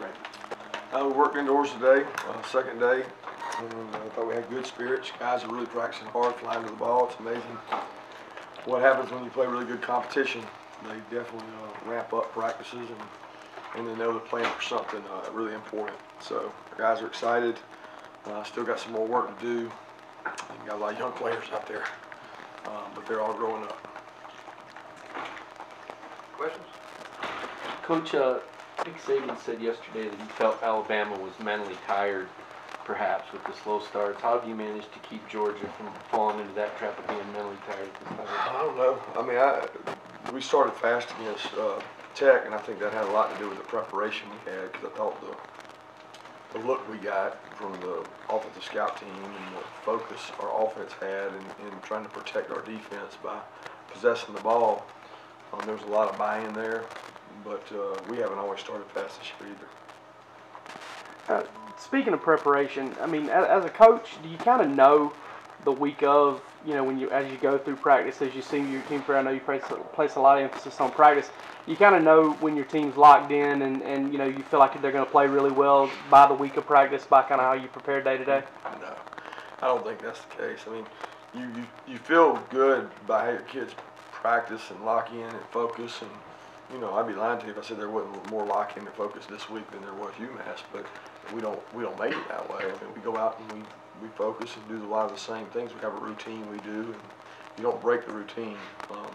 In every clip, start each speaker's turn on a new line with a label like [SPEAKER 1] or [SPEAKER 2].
[SPEAKER 1] training?
[SPEAKER 2] We worked indoors today, second day, and I thought we had good spirits. Guys are really practicing hard, flying to the ball. It's amazing what happens when you play really good competition. They definitely ramp up practices, and they know they're playing for something really important. So the guys are excited. Still got some more work to do. And got a lot of young players out there, but they're all growing up.
[SPEAKER 1] Questions?
[SPEAKER 3] Coach, Nick Saban said yesterday that he felt Alabama was mentally tired, perhaps, with the slow starts. How have you managed to keep Georgia from falling into that trap of being mentally tired at this time?
[SPEAKER 2] I don't know. I mean, we started fast against Tech, and I think that had a lot to do with the preparation we had, because I thought the look we got from the offensive scout team and the focus our offense had in trying to protect our defense by possessing the ball, there was a lot of buy-in there, but we haven't always started fast this year either.
[SPEAKER 4] Speaking of preparation, I mean, as a coach, do you kind of know the week of, you know, as you go through practice, as you see your team prepare? I know you place a lot of emphasis on practice. You kind of know when your team's locked in and you know, you feel like they're going to play really well by the week of practice, by kind of how you prepare day to day?
[SPEAKER 2] No, I don't think that's the case. I mean, you feel good by how your kids practice and lock in and focus, and you know, I'd be lying to you if I said there wasn't more lock in and focus this week than there was UMass, but we don't make it that way. I mean, we go out and we focus and do a lot of the same things. We have a routine we do, and you don't break the routine.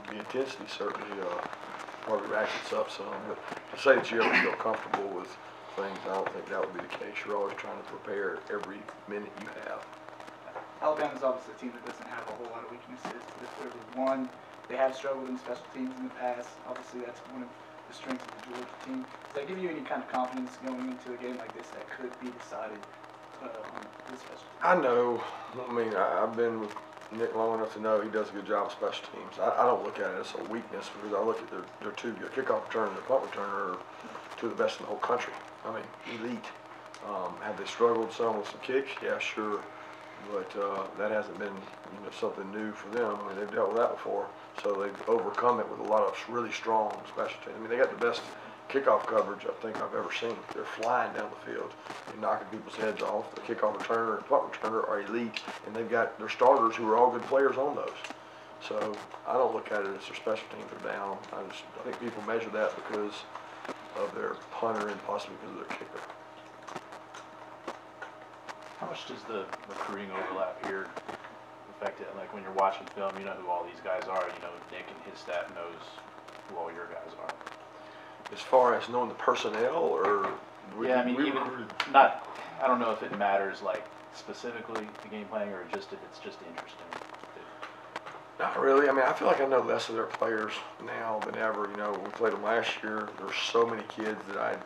[SPEAKER 2] The intensity certainly probably ratchets up some, but to say that you ever feel comfortable with things, I don't think that would be the case. You're always trying to prepare every minute you have.
[SPEAKER 1] Alabama's obviously a team that doesn't have a whole lot of weaknesses, but if there was one, they have struggled in special teams in the past. Obviously, that's one of the strengths of the Georgia team. Does that give you any kind of confidence going into a game like this that could be decided on this special team?
[SPEAKER 2] I know. I mean, I've been with Nick long enough to know he does a good job of special teams. I don't look at it as a weakness, because I look at their two, their kickoff returner and their punt returner are two of the best in the whole country. I mean, elite. Have they struggled some with some kicks? Yeah, sure. But that hasn't been something new for them. I mean, they've dealt with that before, so they've overcome it with a lot of really strong special teams. I mean, they got the best kickoff coverage I think I've ever seen. They're flying down the field, they're knocking people's heads off. The kickoff returner and punt returner are elite, and they've got their starters who are all good players on those. So I don't look at it as their special teams are down. I think people measure that because of their punter and possibly because of their kicker.
[SPEAKER 5] How much does the recruiting overlap here affect it? Like when you're watching film, you know who all these guys are. You know, Nick and his staff knows who all your guys are.
[SPEAKER 2] As far as knowing the personnel, or
[SPEAKER 5] yeah, I mean, even not. I don't know if it matters like specifically the game planning, or just if it's just interesting.
[SPEAKER 2] Not really. I mean, I feel like I know less of their players now than ever. You know, when we played them last year, there were so many kids that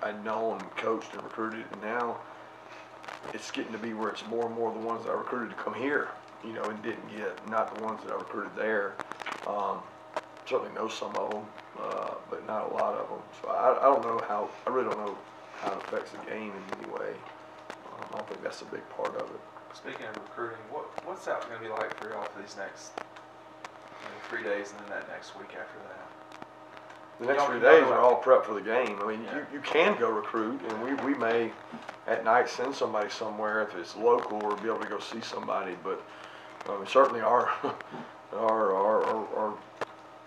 [SPEAKER 2] I'd known, coached, and recruited, and now it's getting to be where it's more and more the ones that I recruited to come here, you know, and didn't get, not the ones that I recruited there. Certainly know some of them, but not a lot of them. So I don't know how, I really don't know how it affects the game in any way. I don't think that's a big part of it.
[SPEAKER 6] Speaking of recruiting, what's that going to be like for y'all for these next 3 days and then that next week after that?
[SPEAKER 2] The next 3 days are all prep for the game. I mean, yeah. you can go recruit, and we may at night send somebody somewhere if it's local, or be able to go see somebody. But certainly our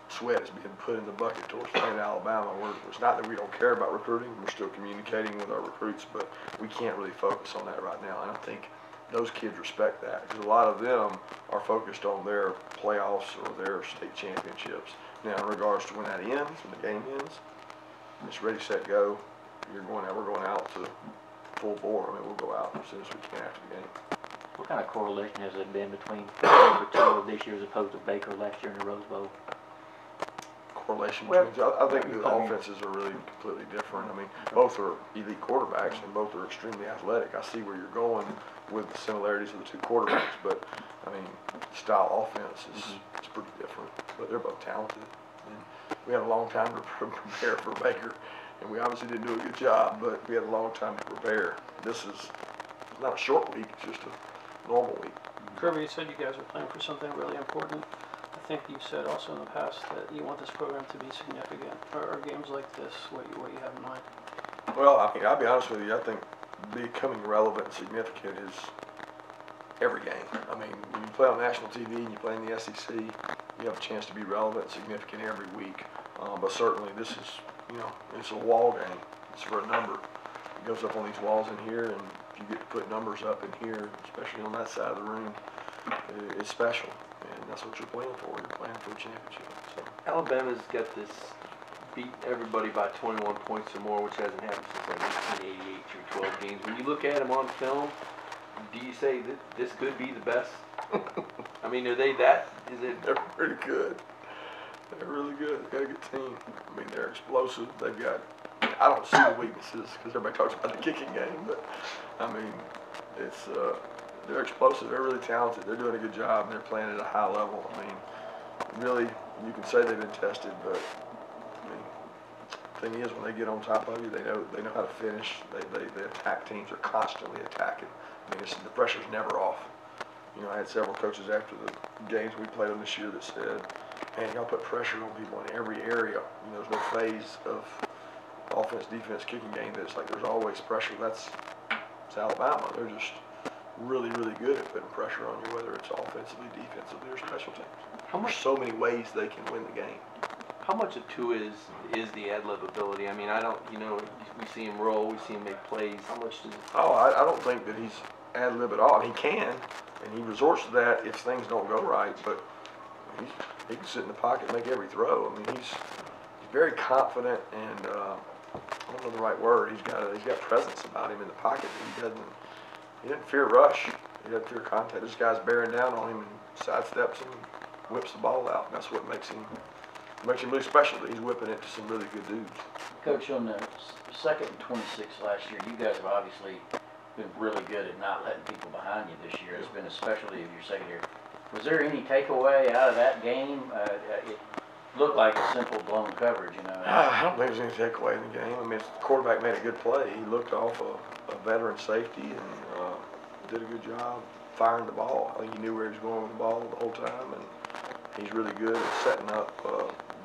[SPEAKER 2] sweat is being put in the bucket towards playing Alabama. It's not that we don't care about recruiting. We're still communicating with our recruits, but we can't really focus on that right now. And I think those kids respect that, because a lot of them are focused on their playoffs or their state championships. Now, in regards to when that ends, when the game ends, it's ready, set, go. We're going out to full bore. I mean, we'll go out as soon as we can after the game.
[SPEAKER 7] What kind of correlation has there been between number 2 of this year as opposed to Baker last year in the Rose Bowl?
[SPEAKER 2] Correlation between, I think the offenses are really completely different. I mean, both are elite quarterbacks and both are extremely athletic. I see where you're going with the similarities of the two quarterbacks, but I mean, style offense is pretty different. But they're both talented. And we had a long time to prepare for Baker, and we obviously didn't do a good job, but we had a long time to prepare. This is not a short week, it's just a normal week.
[SPEAKER 4] Kirby, you said you guys are playing for something really important. I think you said also in the past that you want this program to be significant. Are games like this what you have in mind?
[SPEAKER 2] Well, I mean, I'll be honest with you, I think becoming relevant and significant is every game. I mean, when you play on national TV and you play in the SEC, you have a chance to be relevant and significant every week. But certainly this is, it's a wall game. It's for a number. It goes up on these walls in here, and if you get to put numbers up in here, especially on that side of the room, it's special. And that's what you're playing for. You're playing for a championship. So.
[SPEAKER 3] Alabama's got this beat everybody by 21 points or more, which hasn't happened since like 1988 through 12 games. When you look at them on film, do you say that this could be the best? I mean, are they that? Is it?
[SPEAKER 2] They're pretty good. They're really good. They've got a good team. I mean, they're explosive. They've got. I don't see the weaknesses because everybody talks about the kicking game, but I mean, it's they're explosive. They're really talented. They're doing a good job, and they're playing at a high level. I mean, really, you can say they've been tested, but I mean, the thing is, when they get on top of you, they know how to finish. They attack teams. They're constantly attacking. I mean, the pressure's never off. I had several coaches after the games we played on this year that said, man, y'all put pressure on people in every area. There's no phase of offense, defense, kicking game that's like there's always pressure. It's Alabama. They're just really, really good at putting pressure on you, whether it's offensively, defensively, or special teams. There's so many ways they can win the game.
[SPEAKER 3] How much of Tua is the ad-lib ability? I mean, I don't, we see him roll, we see him make plays. How much does?
[SPEAKER 2] Oh, I don't think that he's ad-lib at all. I mean, he can, and he resorts to that if things don't go right, but he can sit in the pocket and make every throw. I mean, he's very confident, and I don't know the right word. He's got presence about him in the pocket. He doesn't fear rush. He doesn't fear contact. This guy's bearing down on him and sidesteps him and whips the ball out. And that's what makes him really special. That he's whipping it to some really good dudes.
[SPEAKER 8] Coach, on the second and 26 last year, you guys have obviously been really good at not letting people behind you this year. It's been a specialty of your secondary. Was there any takeaway out of that game? It looked like a simple blown coverage,
[SPEAKER 2] I don't think there's any takeaway in the game. I mean, the quarterback made a good play. He looked off a veteran safety and did a good job firing the ball. I think he knew where he was going with the ball the whole time, and he's really good at setting up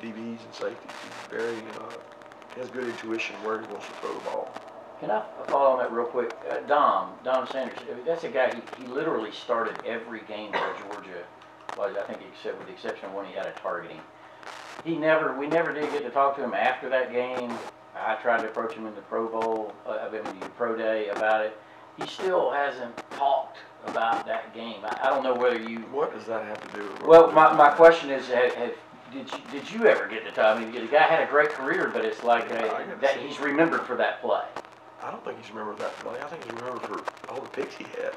[SPEAKER 2] DBs and safeties. He has good intuition where he wants to throw the ball.
[SPEAKER 8] Can I follow on that real quick? Dom Sanders, that's a guy, he literally started every game for Georgia, well, I think except with the exception of when he had a targeting. We never did get to talk to him after that game. I tried to approach him in the Pro Bowl, the Pro Day about it. He still hasn't talked about that game. I don't know whether you...
[SPEAKER 2] What does that have to do with...
[SPEAKER 8] Well, my question is, did you ever get to talk? I mean, the guy had a great career, but it's like that he's remembered for that play.
[SPEAKER 2] I don't think he's remembered that play. I think he's remembered for all the picks he had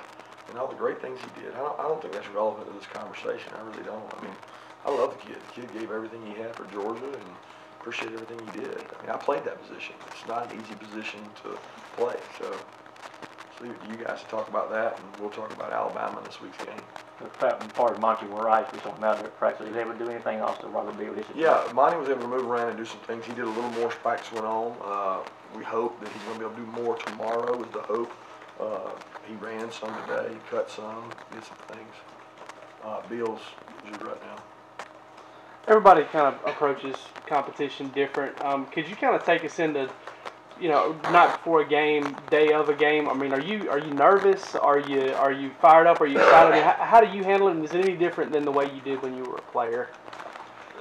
[SPEAKER 2] and all the great things he did. I don't think that's relevant to this conversation. I really don't. I mean, I love the kid. The kid gave everything he had for Georgia and appreciate everything he did. I mean, I played that position. It's not an easy position to play. So leave it to you guys to talk about that, and we'll talk about Alabama in this week's game.
[SPEAKER 7] Part of Monty Rice was talking about it practice. Did he ever do anything else to Robert Bill?
[SPEAKER 2] Yeah, Monty was able to move around and do some things. He did a little more as practice went on. We hope that he's going to be able to do more tomorrow is the hope. He ran some today, cut some, did some things. Bill's injured right now.
[SPEAKER 4] Everybody kind of approaches competition different. Could you kind of take us into, night before a game, day of a game? I mean, are you nervous? Are you fired up? Are you excited? I mean, how do you handle it? And is it any different than the way you did when you were a player?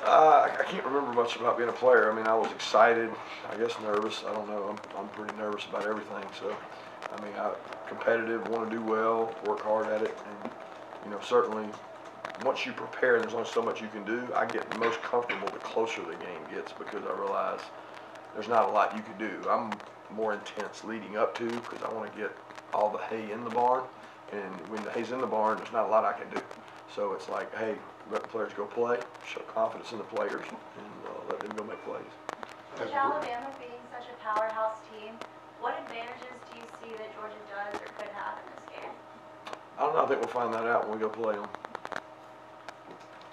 [SPEAKER 2] I can't remember much about being a player. I mean, I was excited, I guess nervous. I don't know. I'm pretty nervous about everything. So, I mean, competitive, want to do well, work hard at it, and certainly once you prepare, there's only so much you can do. I get most comfortable the closer the game gets because I realize there's not a lot you can do. I'm more intense leading up to because I want to get all the hay in the barn, and when the hay's in the barn, there's not a lot I can do. So it's like, hey, let the players go play, show confidence in the players, and let them go make plays.
[SPEAKER 9] With Alabama being such a powerhouse team, what advantages do you see that Georgia does or could have in this game?
[SPEAKER 2] I don't know. I think we'll find that out when we go play them.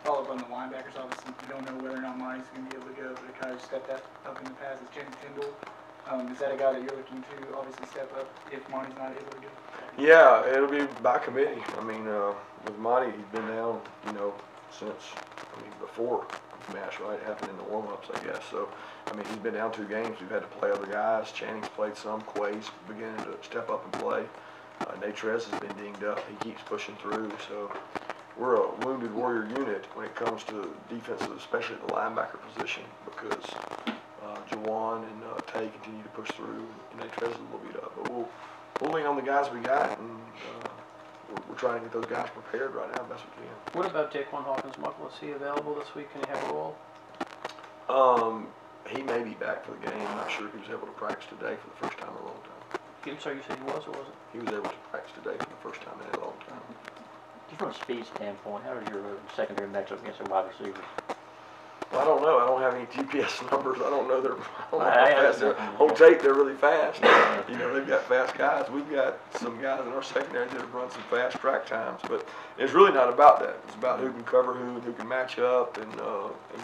[SPEAKER 1] Follow up on the linebackers, obviously, you don't know whether or not Monty's going to be able to go, but a guy who stepped up in the past is Jenny Tyndall. Is that a guy that you're looking to obviously step up if Monty's not able to go?
[SPEAKER 2] Yeah, it'll be by committee. I mean, with Monty, he's been down, since, before match, right? It happened in the warm-ups, I guess. So, I mean, he's been down 2 games. We've had to play other guys. Channing's played some. Quay's beginning to step up and play. Natrez has been dinged up. He keeps pushing through. So, we're a wounded warrior unit when it comes to defensive, especially at the linebacker position, because Jawan and Tay continue to push through, and Natrez is a little beat up. But we'll lean on the guys we got, and we're trying to get those guys prepared right now best we can.
[SPEAKER 4] What about Jaquan Hawkins-Muckle? Is he available this week? Can he have a role?
[SPEAKER 2] He may be back for the game. I'm not sure if he was able to practice today for the first time in a long time.
[SPEAKER 4] I'm sorry, you said he was or wasn't?
[SPEAKER 2] He was able to practice today for the first time in a long time.
[SPEAKER 7] Just from a speed standpoint, how is your secondary matchup against the wide receivers?
[SPEAKER 2] Well, I don't know. I don't have any GPS numbers. I don't know their. I don't know
[SPEAKER 7] I
[SPEAKER 2] how fast they're. On tape, they're really fast. You know, they've got fast guys. We've got some guys in our secondary that have run some fast track times. But it's really not about that. It's about who can cover who can match up, and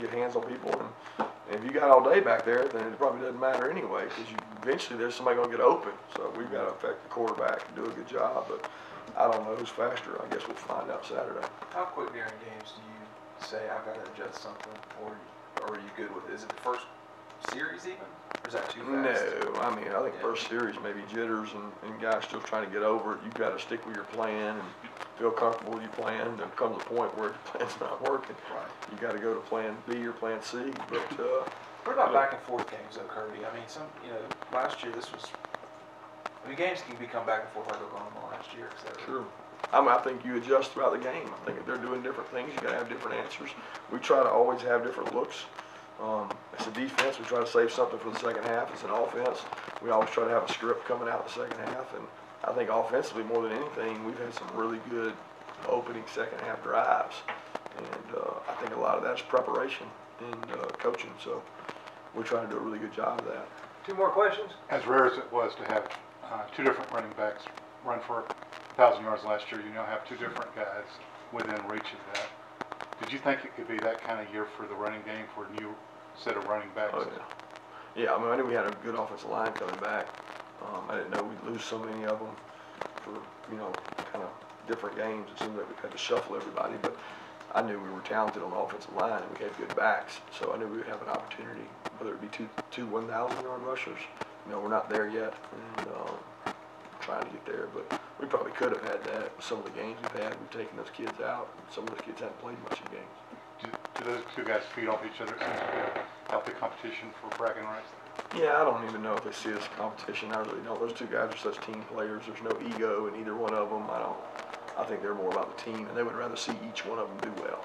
[SPEAKER 2] get hands on people. And if you got all day back there, then it probably doesn't matter anyway, because eventually there's somebody going to get open. So we've got to affect the quarterback and do a good job. But I don't know who's faster. I guess we'll find out Saturday.
[SPEAKER 6] How quick during games do you say I've got to adjust something, or are you good with it? Is it the first series even, or is that too fast?
[SPEAKER 2] No, I mean, I think first series maybe jitters and guys still trying to get over it. You've got to stick with your plan and feel comfortable with your plan. There comes a point where your plan's not working.
[SPEAKER 6] Right.
[SPEAKER 2] You got to go to plan B or plan C. But
[SPEAKER 6] What about back and forth games though, Kirby? I mean, last year games can become back and forth like Oklahoma last year.
[SPEAKER 2] Sure. I think you adjust throughout the game. I think if they're doing different things, you got to have different answers. We try to always have different looks. As a defense, we try to save something for the second half. As an offense, we always try to have a script coming out the second half. And I think offensively, more than anything, we've had some really good opening second half drives. And I think a lot of that's preparation and coaching. So we're trying to do a really good job of that.
[SPEAKER 10] 2 more questions?
[SPEAKER 11] As rare as it was to have 2 different running backs run for 1,000 yards last year, you now have 2 different guys within reach of that. Did you think it could be that kind of year for the running game for a new set of running backs?
[SPEAKER 2] Oh, yeah. Yeah, I mean, I knew we had a good offensive line coming back. I didn't know we'd lose so many of them for, kind of different games. It seemed like we had to shuffle everybody, but I knew we were talented on the offensive line and we had good backs, so I knew we would have an opportunity, whether it be two 1,000-yard rushers. We're not there yet, and trying to get there, but we probably could have had that with some of the games we've had. We've taken those kids out. Some of those kids haven't played much in games.
[SPEAKER 11] Do those 2 guys feed off each other? It seems to be a healthy competition for bragging rights.
[SPEAKER 2] Yeah, I don't even know if they see this competition. I really don't. Those 2 guys are such team players. There's no ego in either one of them. I think they're more about the team, and they would rather see each one of them do well.